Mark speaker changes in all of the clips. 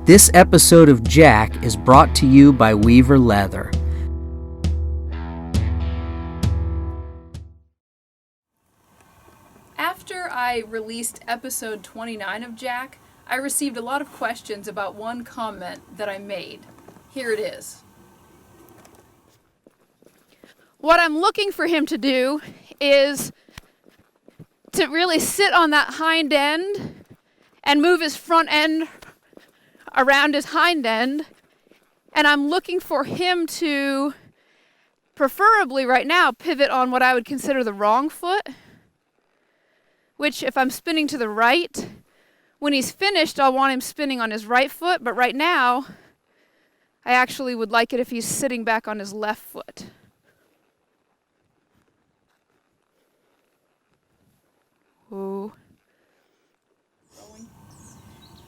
Speaker 1: This episode of Jack is brought to you by Weaver Leather.
Speaker 2: After I released episode 29 of Jack, I received a lot of questions about one comment that I made. Here it is. What I'm looking for him to do is to really sit on that hind end and move his front end around his hind end. And I'm looking for him to, preferably right now, pivot on what I would consider the wrong foot, which if I'm spinning to the right, when he's finished, I'll want him spinning on his right foot, but right now, I actually would like it if he's sitting back on his left foot. Ooh.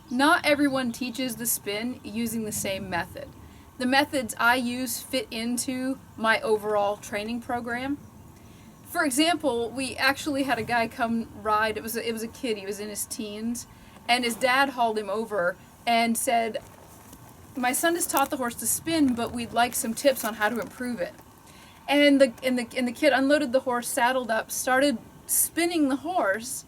Speaker 2: Not everyone teaches the spin using the same method. The methods I use fit into my overall training program. For example, we actually had a guy come ride. It was a kid. He was in his teens, and his dad hauled him over and said, "My son has taught the horse to spin, but we'd like some tips on how to improve it." And the kid unloaded the horse, saddled up, started spinning the horse.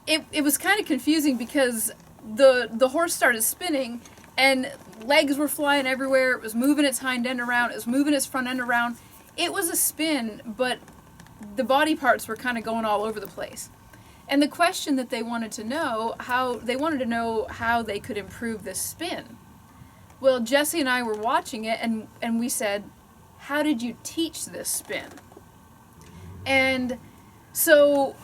Speaker 2: It was kind of confusing because the horse started spinning and legs were flying everywhere. It was moving its hind end around. It was moving its front end around. It was a spin, but the body parts were kind of going all over the place. And the question that they wanted to know, how they could improve this spin. Well, Jesse and I were watching it and we said, "How did you teach this spin?" And so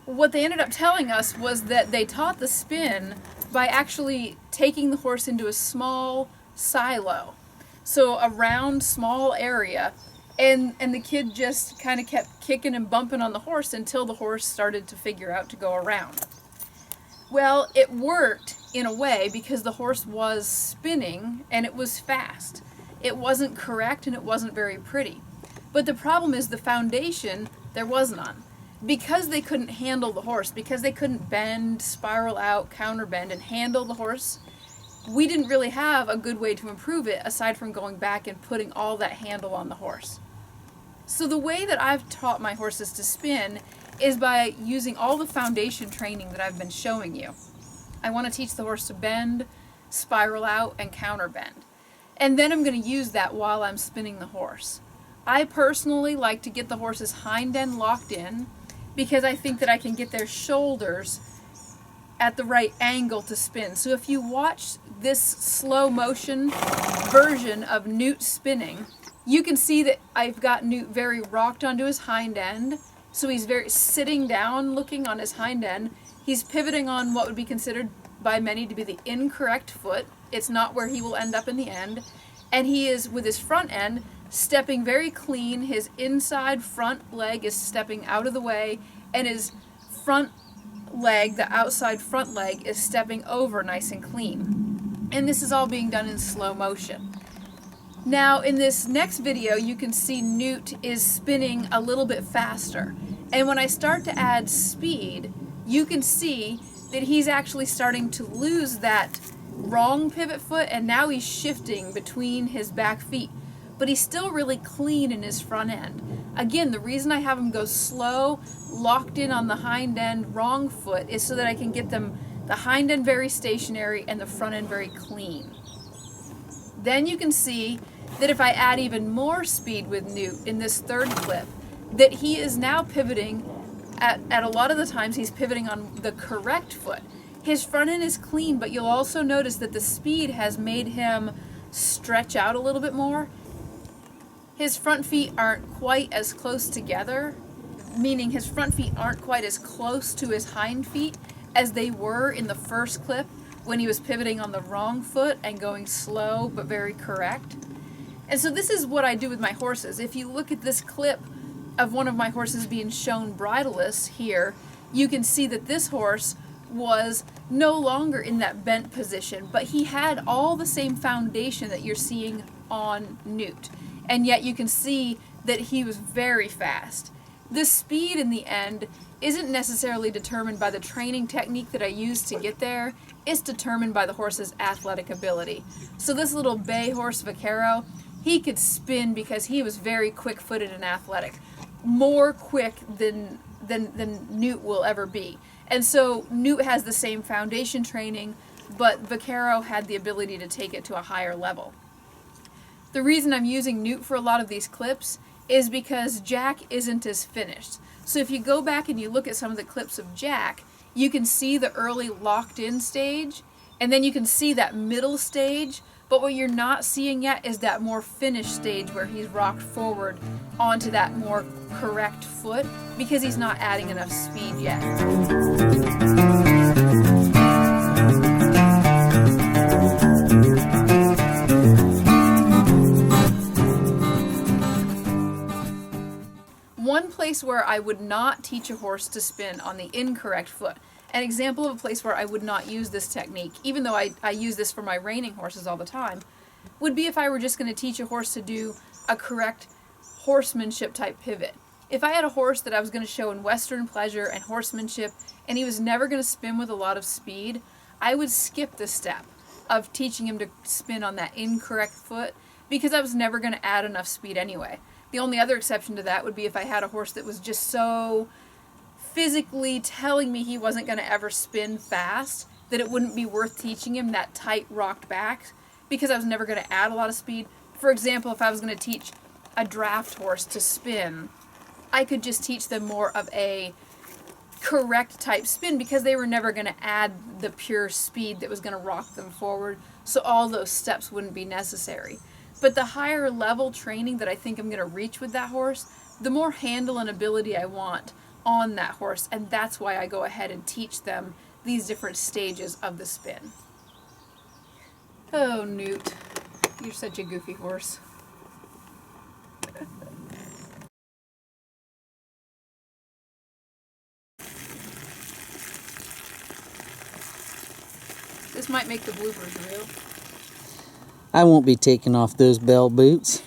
Speaker 2: what they ended up telling us was that they taught the spin by actually taking the horse into a small silo. So a round, small area. And the kid just kind of kept kicking and bumping on the horse until the horse started to figure out to go around. Well, it worked in a way because the horse was spinning and it was fast. It wasn't correct and it wasn't very pretty. But the problem is the foundation, there was none. Because they couldn't handle the horse, because they couldn't bend, spiral out, counterbend, and handle the horse, we didn't really have a good way to improve it aside from going back and putting all that handle on the horse. So the way that I've taught my horses to spin is by using all the foundation training that I've been showing you. I want to teach the horse to bend, spiral out, and counterbend. And then I'm going to use that while I'm spinning the horse. I personally like to get the horse's hind end locked in because I think that I can get their shoulders at the right angle to spin. So if you watch this slow motion version of Newt spinning, you can see that I've got Newt very rocked onto his hind end. So he's very sitting down looking on his hind end. He's pivoting on what would be considered by many to be the incorrect foot. It's not where he will end up in the end. And he is, with his front end, stepping very clean. His inside front leg is stepping out of the way, and his front leg, the outside front leg, is stepping over nice and clean. And this is all being done in slow motion. Now, in this next video, you can see Newt is spinning a little bit faster. And when I start to add speed, you can see that he's actually starting to lose that wrong pivot foot, and now he's shifting between his back feet. But he's still really clean in his front end. Again, the reason I have him go slow, locked in on the hind end wrong foot, is so that I can get them the hind end very stationary and the front end very clean. Then you can see that if I add even more speed with Newt in this third clip, that he is now pivoting, at a lot of the times he's pivoting on the correct foot. His front end is clean, but you'll also notice that the speed has made him stretch out a little bit more. His front feet aren't quite as close together, meaning his front feet aren't quite as close to his hind feet as they were in the first clip when he was pivoting on the wrong foot and going slow but very correct. And so this is what I do with my horses. If you look at this clip of one of my horses being shown bridleless here, you can see that this horse was no longer in that bent position, but he had all the same foundation that you're seeing on Newt. And yet you can see that he was very fast. The speed in the end isn't necessarily determined by the training technique that I use to get there. It's determined by the horse's athletic ability. So this little bay horse, Vaquero, he could spin because he was very quick-footed and athletic. More quick than Newt will ever be. And so Newt has the same foundation training, but Vaquero had the ability to take it to a higher level. The reason I'm using Newt for a lot of these clips is because Jack isn't as finished. So if you go back and you look at some of the clips of Jack, you can see the early locked-in stage, and then you can see that middle stage, but what you're not seeing yet is that more finished stage where he's rocked forward onto that more correct foot because he's not adding enough speed yet. One place where I would not teach a horse to spin on the incorrect foot, an example of a place where I would not use this technique, even though I use this for my reining horses all the time, would be if I were just going to teach a horse to do a correct horsemanship type pivot. If I had a horse that I was going to show in Western pleasure and horsemanship, and he was never going to spin with a lot of speed, I would skip the step of teaching him to spin on that incorrect foot because I was never going to add enough speed anyway. The only other exception to that would be if I had a horse that was just so physically telling me he wasn't going to ever spin fast that it wouldn't be worth teaching him that tight rocked back because I was never going to add a lot of speed. For example, if I was going to teach a draft horse to spin, I could just teach them more of a correct type spin because they were never going to add the pure speed that was going to rock them forward, so all those steps wouldn't be necessary. But the higher level training that I think I'm going to reach with that horse, the more handle and ability I want on that horse, and that's why I go ahead and teach them these different stages of the spin. Oh, Newt, you're such a goofy horse. This might make the bloopers real.
Speaker 1: I won't be taking off those bell boots.